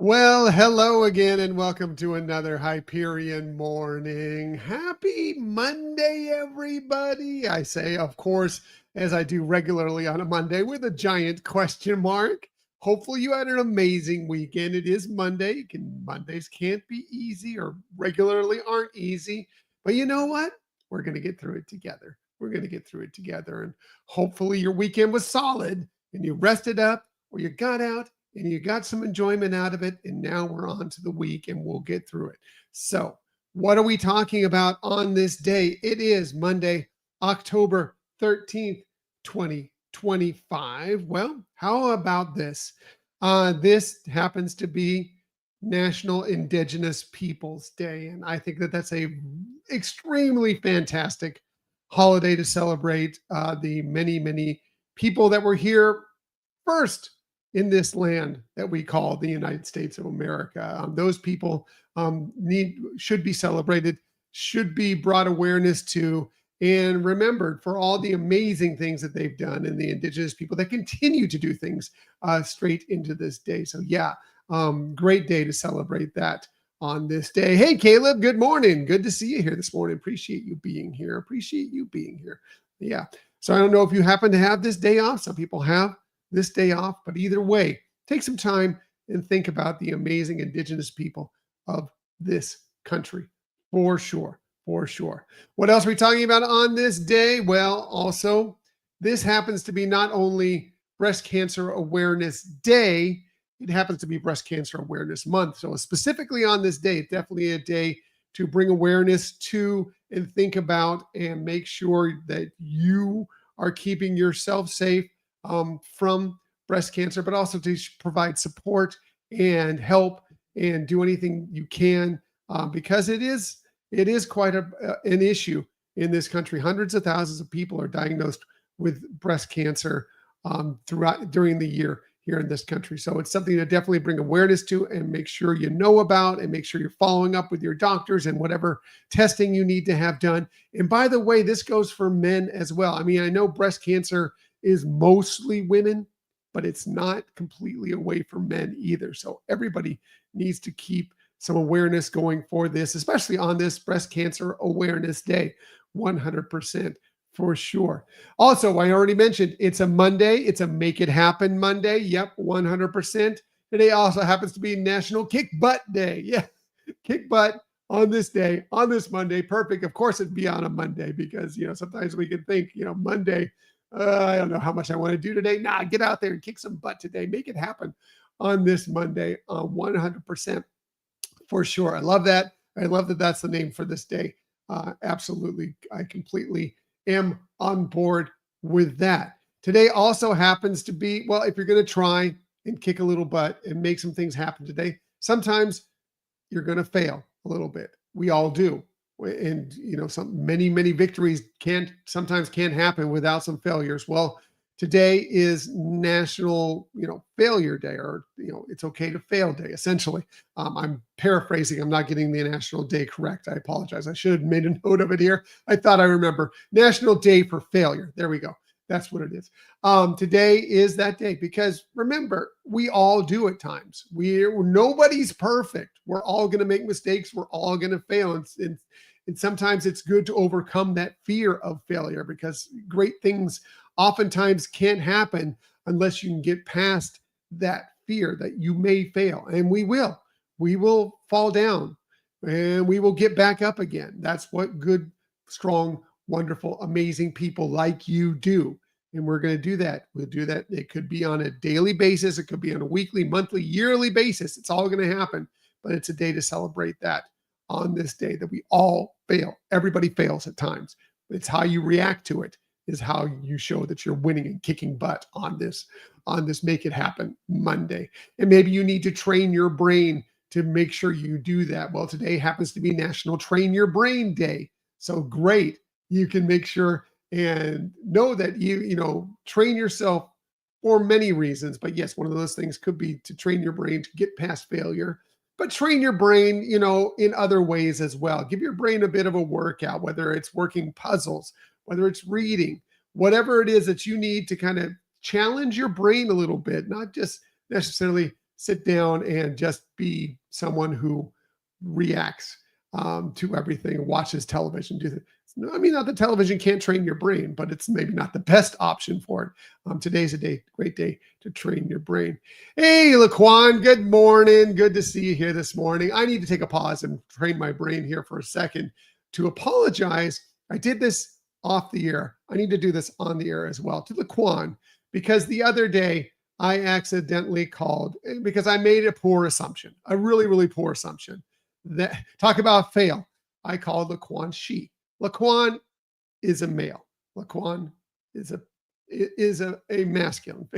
Well, hello again, and welcome to another Hyperion morning. Happy Monday, everybody. I say, of course, as I do regularly on a Monday with a giant question mark. Hopefully, you had an amazing weekend. It is Monday. Mondays can't be easy or regularly aren't easy. But you know what? We're going to get through it together. We're going to get through it together. And hopefully, your weekend was solid and you rested up or you got out and you got some enjoyment out of it. And now we're on to the week and we'll get through it. So, what are we talking about on this day? It is Monday, October 13th, 2025. Well, how about this? This happens to be National Indigenous Peoples Day. And I think that that's a extremely fantastic holiday to celebrate the many, many people that were here first in this land that we call the United States of America. Those people should be celebrated, should be brought awareness to, and remembered for all the amazing things that they've done, and the Indigenous people that continue to do things straight into this day. So, yeah, great day to celebrate that on this day. Hey, Caleb, good morning. Good to see you here this morning. Appreciate you being here. Appreciate you being here. Yeah. So, I don't know if you happen to have this day off. Some people have this day off, but either way, take some time and think about the amazing Indigenous people of this country. For sure. For sure. What else are we talking about on this day? Well, also, this happens to be not only Breast Cancer Awareness Day, it happens to be Breast Cancer Awareness Month. So, specifically on this day, it's definitely a day to bring awareness to and think about and make sure that you are keeping yourself safe from breast cancer, but also to provide support and help and do anything you can because it is quite an issue in this country. Hundreds of thousands of people are diagnosed with breast cancer during the year here in this country. So it's something to definitely bring awareness to and make sure you know about, and make sure you're following up with your doctors and whatever testing you need to have done. And by the way, this goes for men as well. I mean, I know breast cancer is mostly women, but it's not completely away from men either. So everybody needs to keep some awareness going for this, especially on this Breast Cancer Awareness Day. 100% for sure. Also, I already mentioned it's a Monday. It's a Make It Happen Monday. Yep, 100%. Today also happens to be National Kick Butt Day. Yeah, kick butt on this day, on this Monday. Perfect. Of course, it'd be on a Monday because, sometimes we can think, Monday, I don't know how much I want to do today. Nah, get out there and kick some butt today. Make it happen on this Monday, 100% for sure. I love that. I love that that's the name for this day. Absolutely. I completely am on board with that. Today also happens to be, well, if you're going to try and kick a little butt and make some things happen today, sometimes you're going to fail a little bit. We all do. And many victories sometimes can't happen without some failures. Well, today is National Failure Day, or it's okay to fail day. Essentially, I'm paraphrasing. I'm not getting the National Day correct. I apologize. I should have made a note of it here. I thought I remember National Day for Failure. There we go. That's what it is. Today is that day because remember, we all do at times. Nobody's perfect. We're all going to make mistakes. We're all going to fail. And sometimes it's good to overcome that fear of failure because great things oftentimes can't happen unless you can get past that fear that you may fail. And we will fall down and we will get back up again. That's what good, strong, wonderful, amazing people like you do. And we're going to do that. We'll do that. It could be on a daily basis. It could be on a weekly, monthly, yearly basis. It's all going to happen. But it's a day to celebrate that on this day that we all fail. Everybody fails at times. It's how you react to it is how you show that you're winning and kicking butt on this Make It Happen Monday. And maybe you need to train your brain to make sure you do that. Well, today happens to be National Train Your Brain Day. So great. You can make sure and know that you train yourself for many reasons. But yes, one of those things could be to train your brain to get past failure, but train your brain, in other ways as well. Give your brain a bit of a workout, whether it's working puzzles, whether it's reading, whatever it is that you need to kind of challenge your brain a little bit, not just necessarily sit down and just be someone who reacts to everything, watches television, do the, I mean, not that television can't train your brain, but it's maybe not the best option for it. Today's a great day to train your brain. Hey, Laquan, good morning. Good to see you here this morning. I need to take a pause and train my brain here for a second to apologize. I did this off the air. I need to do this on the air as well to Laquan, because the other day I accidentally called, because I made a poor assumption, a really, really poor assumption. That talk about fail. I called Laquan she. Laquan is a male. Laquan is a masculine.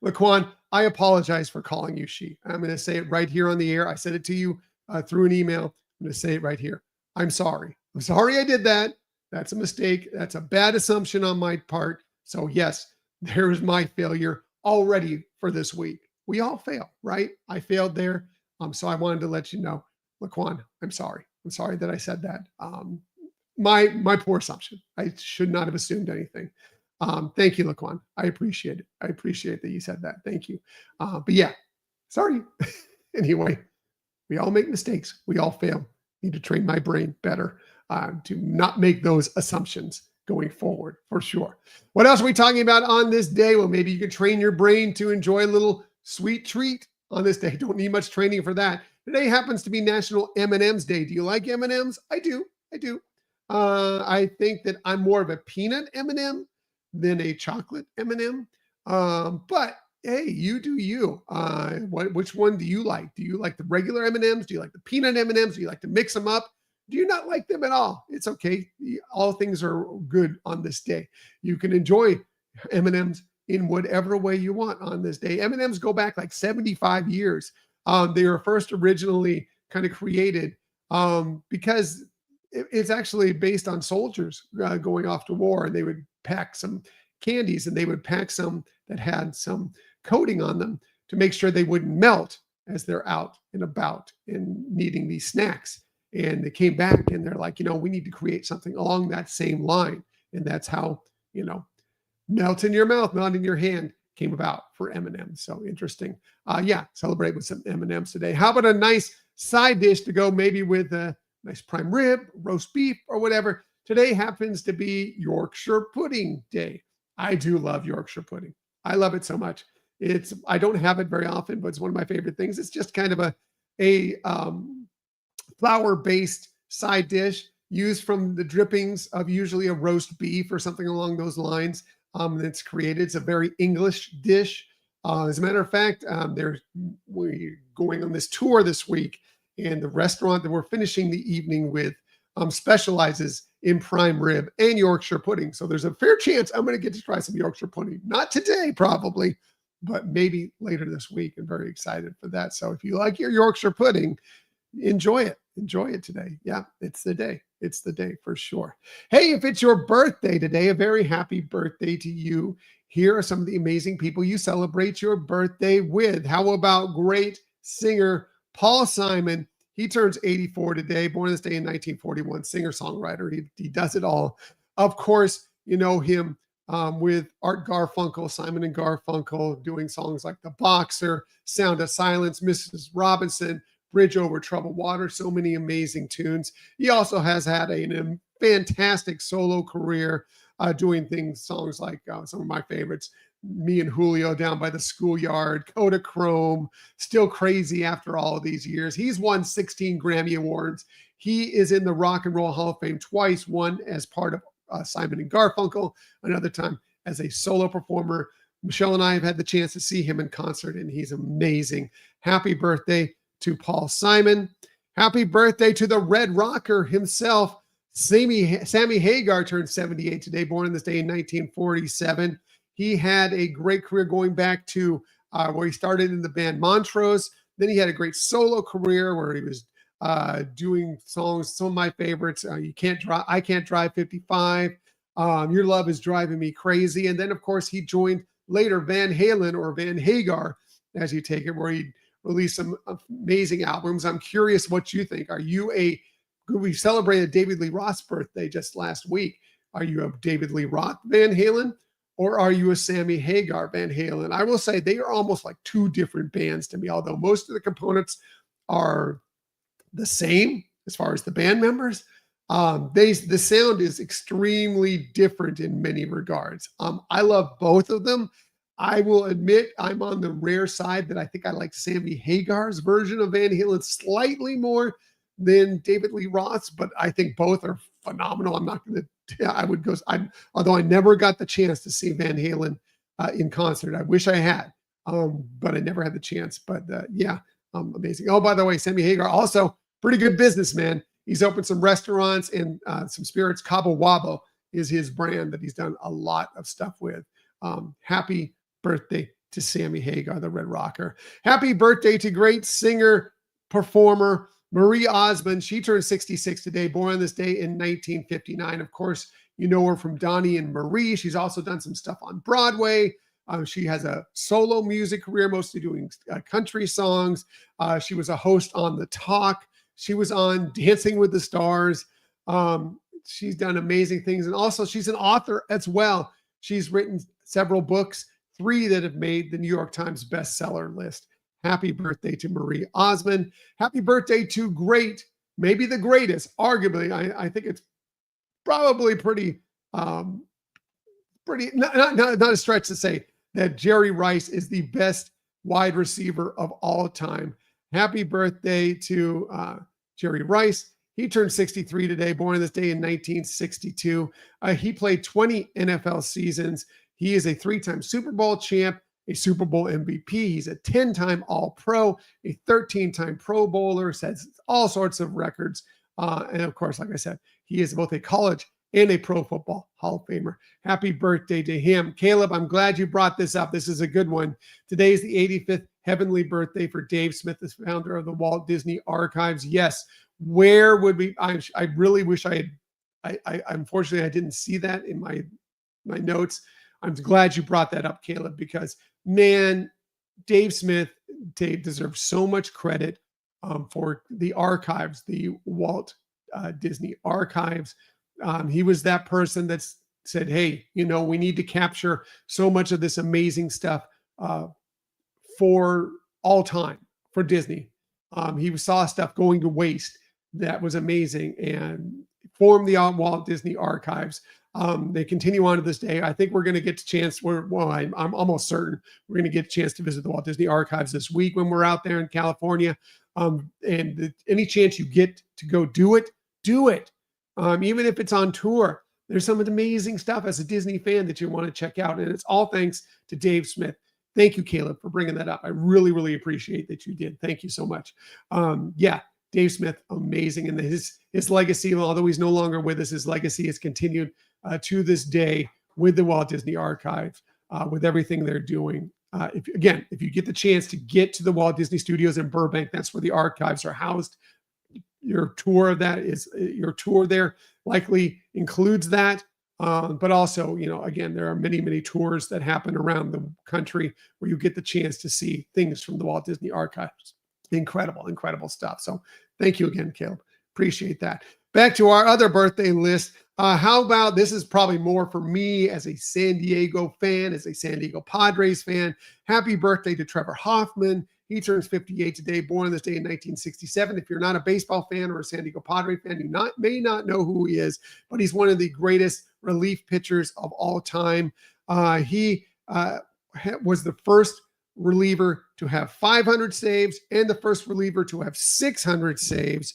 Laquan, I apologize for calling you she. I'm going to say it right here on the air. I said it to you through an email. I'm going to say it right here. I'm sorry. I'm sorry I did that. That's a mistake. That's a bad assumption on my part. So yes, there's my failure already for this week. We all fail, right? I failed there. So I wanted to let you know, Laquan, I'm sorry. I'm sorry that I said that. My poor assumption. I should not have assumed anything. Thank you, Laquan. I appreciate it. I appreciate that you said that. Thank you. But yeah, sorry. Anyway, we all make mistakes. We all fail. Need to train my brain better to not make those assumptions going forward, for sure. What else are we talking about on this day? Well, maybe you can train your brain to enjoy a little sweet treat on this day. Don't need much training for that. Today happens to be National M&M's Day. Do you like M&M's? I do. I do. I think that I'm more of a peanut M&M than a chocolate M&M. But hey, you do you. Which one do you like? Do you like the regular M&Ms? Do you like the peanut M&Ms? Do you like to mix them up? Do you not like them at all? It's okay. All things are good on this day. You can enjoy M&Ms in whatever way you want on this day. M&Ms go back like 75 years. They were first originally kind of created because it's actually based on soldiers going off to war, and they would pack some candies and they would pack some that had some coating on them to make sure they wouldn't melt as they're out and about and needing these snacks. And they came back and they're like, we need to create something along that same line. And that's how, melt in your mouth, not in your hand came about for M&M's. So interesting. Yeah, celebrate with some M&M's today. How about a nice side dish to go maybe with a nice prime rib, roast beef, or whatever? Today happens to be Yorkshire pudding day. I do love Yorkshire pudding. I love it so much. I don't have it very often, but it's one of my favorite things. It's just kind of a flour-based side dish used from the drippings of usually a roast beef or something along those lines. That's created. It's a very English dish. As a matter of fact, we're going on this tour this week, and the restaurant that we're finishing the evening with specializes in prime rib and Yorkshire pudding. So there's a fair chance I'm going to get to try some Yorkshire pudding. Not today, probably, but maybe later this week. I'm very excited for that. So if you like your Yorkshire pudding, enjoy it. Enjoy it today. Yeah, it's the day. It's the day for sure. Hey, if it's your birthday today, a very happy birthday to you. Here are some of the amazing people you celebrate your birthday with. How about great singer Paul Simon? He turns 84 today, born this day in 1941, singer-songwriter. He does it all. Of course, you know him with Art Garfunkel, Simon and Garfunkel, doing songs like The Boxer, Sound of Silence, Mrs. Robinson, Bridge Over Troubled Water, so many amazing tunes. He also has had a fantastic solo career doing songs like some of my favorites, Me and Julio, Down by the Schoolyard, Kodachrome, Still Crazy After All of these years. He's won 16 Grammy Awards. He is in the Rock and Roll Hall of Fame twice, one as part of Simon and Garfunkel, another time as a solo performer. Michelle and I have had the chance to see him in concert, and he's amazing. Happy birthday to Paul Simon. Happy birthday to the Red Rocker himself. Sammy Hagar turned 78 today, born on this day in 1947. He had a great career going back to where he started in the band Montrose. Then he had a great solo career where he was doing songs, some of my favorites, I Can't Drive 55, Your Love Is Driving Me Crazy. And then, of course, he joined later Van Halen, or Van Hagar, as you take it, where he released some amazing albums. I'm curious what you think. We celebrated David Lee Roth's birthday just last week. Are you a David Lee Roth Van Halen, or are you a Sammy Hagar Van Halen? I will say they are almost like two different bands to me, although most of the components are the same as far as the band members. The sound is extremely different in many regards. I love both of them. I will admit I'm on the rare side that I think I like Sammy Hagar's version of Van Halen slightly more than David Lee Roth's, but I think both are phenomenal. I'm not going to. I would go. Although I never got the chance to see Van Halen in concert. I wish I had, but I never had the chance. But yeah, amazing. Oh, by the way, Sammy Hagar also pretty good businessman. He's opened some restaurants and some spirits. Cabo Wabo is his brand that he's done a lot of stuff with. Happy birthday to Sammy Hagar, the Red Rocker. Happy birthday to great singer, performer, Marie Osmond. She turned 66 today, born on this day in 1959. Of course, you know her from Donnie and Marie. She's also done some stuff on Broadway. She has a solo music career, mostly doing country songs. She was a host on The Talk. She was on Dancing with the Stars. She's done amazing things. And also, she's an author as well. She's written several books, 3 that have made the New York Times bestseller list. Happy birthday to Marie Osmond. Happy birthday to maybe the greatest, arguably. I think it's probably pretty, not a stretch to say that Jerry Rice is the best wide receiver of all time. Happy birthday to Jerry Rice. He turned 63 today, born on this day in 1962. He played 20 NFL seasons. He is a 3-time Super Bowl champ, a Super Bowl MVP. He's a 10-time All-Pro, a 13-time Pro Bowler, sets all sorts of records. And of course, like I said, he is both a college and a Pro Football Hall of Famer. Happy birthday to him. Caleb, I'm glad you brought this up. This is a good one. Today is the 85th heavenly birthday for Dave Smith, the founder of the Walt Disney Archives. Yes, where would we? I really wish I had. Unfortunately, I didn't see that in my notes. I'm glad you brought that up, Caleb, because man, Dave Smith deserves so much credit for the archives, the Walt Disney Archives. He was that person that said, hey, we need to capture so much of this amazing stuff for all time for Disney. He saw stuff going to waste that was amazing and formed the Walt Disney Archives. They continue on to this day. I think we're going to get a chance. I'm almost certain we're going to get a chance to visit the Walt Disney Archives this week when we're out there in California. Any chance you get to go do it, do it. Even if it's on tour, there's some amazing stuff as a Disney fan that you want to check out. And it's all thanks to Dave Smith. Thank you, Caleb, for bringing that up. I really, really appreciate that you did. Thank you so much. Dave Smith, amazing. And his legacy, although he's no longer with us, his legacy has continued to this day with the Walt Disney Archive, with everything they're doing. If you get the chance to get to the Walt Disney Studios in Burbank, that's where the archives are housed. Your tour there likely includes that. But also, again, there are many, many tours that happen around the country where you get the chance to see things from the Walt Disney Archives. Incredible, incredible stuff. So thank you again, Caleb. Appreciate that. Back to our other birthday list. How about, this is probably more for me as a San Diego fan, as a San Diego Padres fan. Happy birthday to Trevor Hoffman. He turns 58 today, born on this day in 1967. If you're not a baseball fan or a San Diego Padre fan, you may not know who he is, but he's one of the greatest relief pitchers of all time. He was the first reliever to have 500 saves and the first reliever to have 600 saves.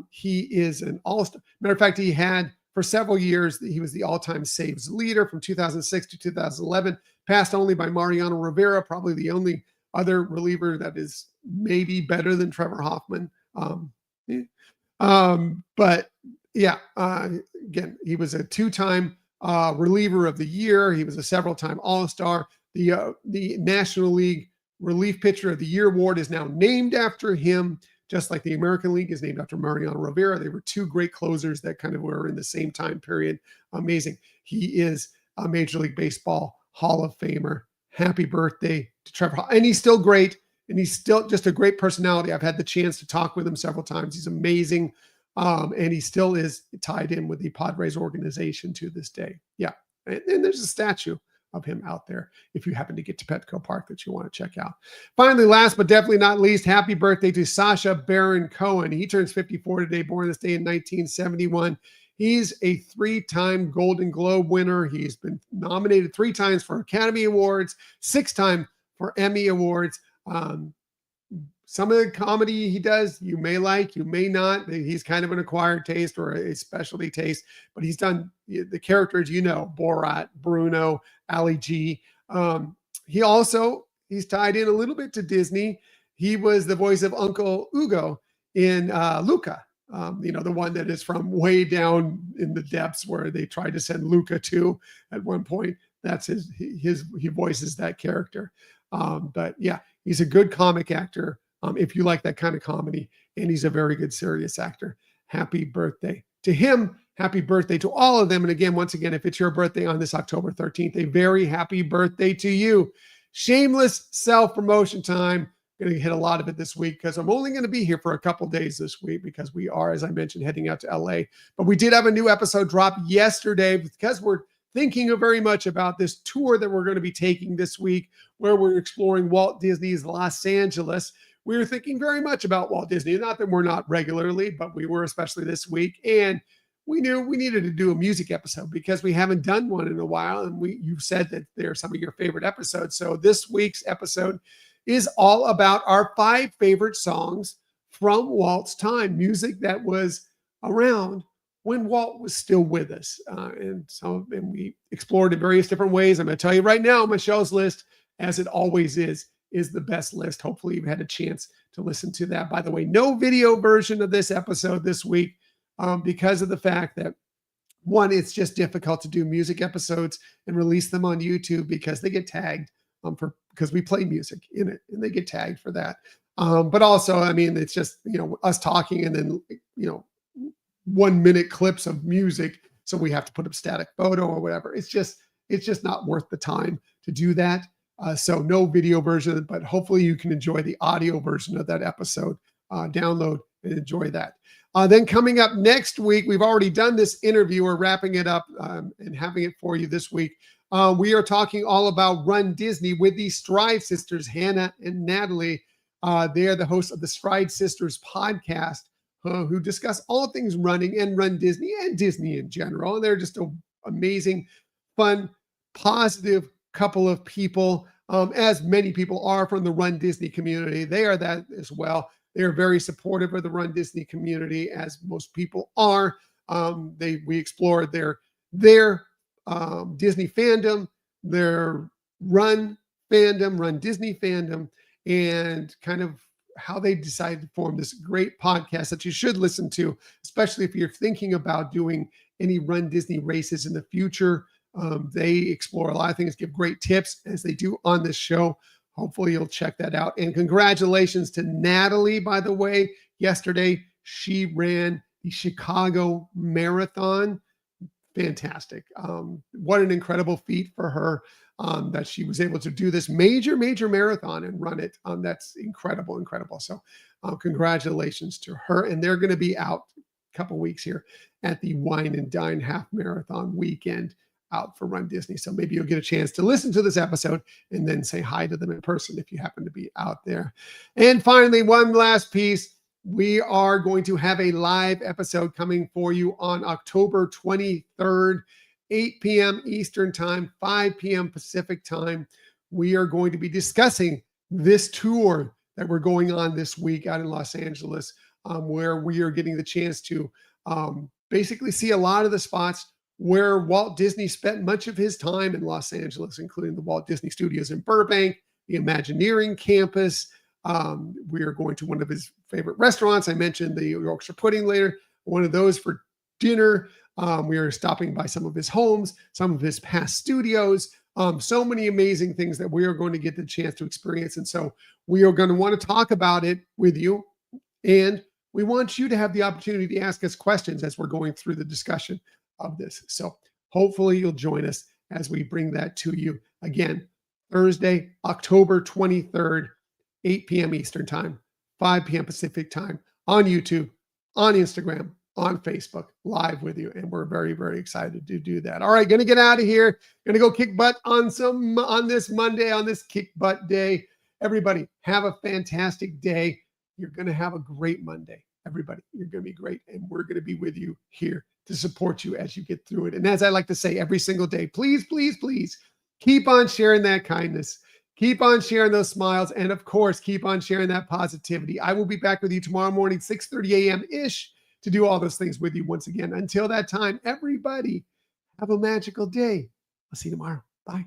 He is an all-star. Matter of fact, he had for several years, he was the all-time saves leader from 2006 to 2011, passed only by Mariano Rivera, probably the only other reliever that is maybe better than Trevor Hoffman. Again, he was a 2-time reliever of the year. He was a several-time All-Star. The National League Relief Pitcher of the Year award is now named after him, just like the American League is named after Mariano Rivera. They were 2 great closers that kind of were in the same time period. Amazing. He is a Major League Baseball Hall of Famer. Happy birthday to Trevor. And he's still great. And he's still just a great personality. I've had the chance to talk with him several times. He's amazing. And he still is tied in with the Padres organization to this day. Yeah. And there's a statue of him out there if you happen to get to Petco Park that you want to check out. Finally, last but definitely not least, happy birthday to Sacha Baron Cohen. He turns 54 today, born this day in 1971. He's a three-time Golden Globe winner. He's been nominated 3 times for Academy Awards, 6 times for Emmy Awards. Some of the comedy he does, you may like, you may not. He's kind of an acquired taste or a specialty taste, but he's done the characters, Borat, Bruno, Ali G. He's tied in a little bit to Disney. He was the voice of Uncle Ugo in Luca, the one that is from way down in the depths where they tried to send Luca to at one point. That's he voices that character. But yeah, he's a good comic actor. If you like that kind of comedy, and he's a very good serious actor. Happy birthday to him. Happy birthday to all of them. And again, once again, if it's your birthday on this October 13th, a very happy birthday to you. Shameless self-promotion time. Going to hit a lot of it this week because I'm only going to be here for a couple days this week because we are, as I mentioned, heading out to LA. But we did have a new episode drop yesterday because we're thinking very much about this tour that we're going to be taking this week where we're exploring Walt Disney's Los Angeles. We were thinking very much about Walt Disney. Not that we're not regularly, but we were especially this week. And we knew we needed to do a music episode because we haven't done one in a while. And you've said that they're some of your favorite episodes. So this week's episode is all about our 5 favorite songs from Walt's time, music that was around when Walt was still with us. And we explored in various different ways. I'm going to tell you right now, Michelle's list, as it always is the best list. Hopefully you've had a chance to listen to that. By the way, no video version of this episode this week because of the fact that, one, it's just difficult to do music episodes and release them on YouTube because they get tagged because we play music in it and they get tagged for that. But also, it's just, us talking and then, 1-minute clips of music. So we have to put up static photo or whatever. It's just not worth the time to do that. So no video version, but hopefully you can enjoy the audio version of that episode. Download and enjoy that. Then coming up next week, we've already done this interview. We're wrapping it up and having it for you this week. We are talking all about Run Disney with the Stride sisters, Hannah and Natalie. They are the hosts of the Stride Sisters podcast, who discuss all things running and Run Disney and Disney in general. And they're just an amazing, fun, positive couple of people, as many people are from the Run Disney community. They are that as well. They are very supportive of the Run Disney community, as most people are. We explored their Disney fandom, their Run fandom, Run Disney fandom, and kind of how they decided to form this great podcast that you should listen to, especially if you're thinking about doing any Run Disney races in the future. They explore a lot of things, give great tips as they do on this show. Hopefully you'll check that out. And congratulations to Natalie, by the way. Yesterday, she ran the Chicago Marathon. Fantastic. What an incredible feat for her that she was able to do this major marathon and run it. That's incredible. So congratulations to her. And they're going to be out a couple weeks here at the Wine and Dine Half Marathon weekend out for Run Disney. So maybe you'll get a chance to listen to this episode and then say hi to them in person if you happen to be out there. And finally, one last piece. We are going to have a live episode coming for you on October 23rd, 8 p.m. Eastern Time, 5 p.m. Pacific Time. We are going to be discussing this tour that we're going on this week out in Los Angeles, where we are getting the chance to basically see a lot of the spots where Walt Disney spent much of his time in Los Angeles, including the Walt Disney Studios in Burbank, the Imagineering campus. We are going to one of his favorite restaurants. I mentioned the Yorkshire pudding later, one of those for dinner. We are stopping by some of his homes, some of his past studios, so many amazing things that we are going to get the chance to experience. And so we are going to want to talk about it with you. And we want you to have the opportunity to ask us questions as we're going through the discussion of this. So hopefully you'll join us as we bring that to you again, Thursday, October 23rd, 8 p.m. Eastern Time, 5 p.m. Pacific Time on YouTube, on Instagram, on Facebook live with you. And we're very, very excited to do that. All right, gonna get out of here. Gonna go kick butt on this Monday, on this kick butt day. Everybody, have a fantastic day. You're gonna have a great Monday. Everybody, you're gonna be great. And we're gonna be with you here to support you as you get through it. And as I like to say every single day, please, please, please keep on sharing that kindness. Keep on sharing those smiles. And of course, keep on sharing that positivity. I will be back with you tomorrow morning, 6:30 a.m. ish, to do all those things with you once again. Until that time, everybody, have a magical day. I'll see you tomorrow. Bye.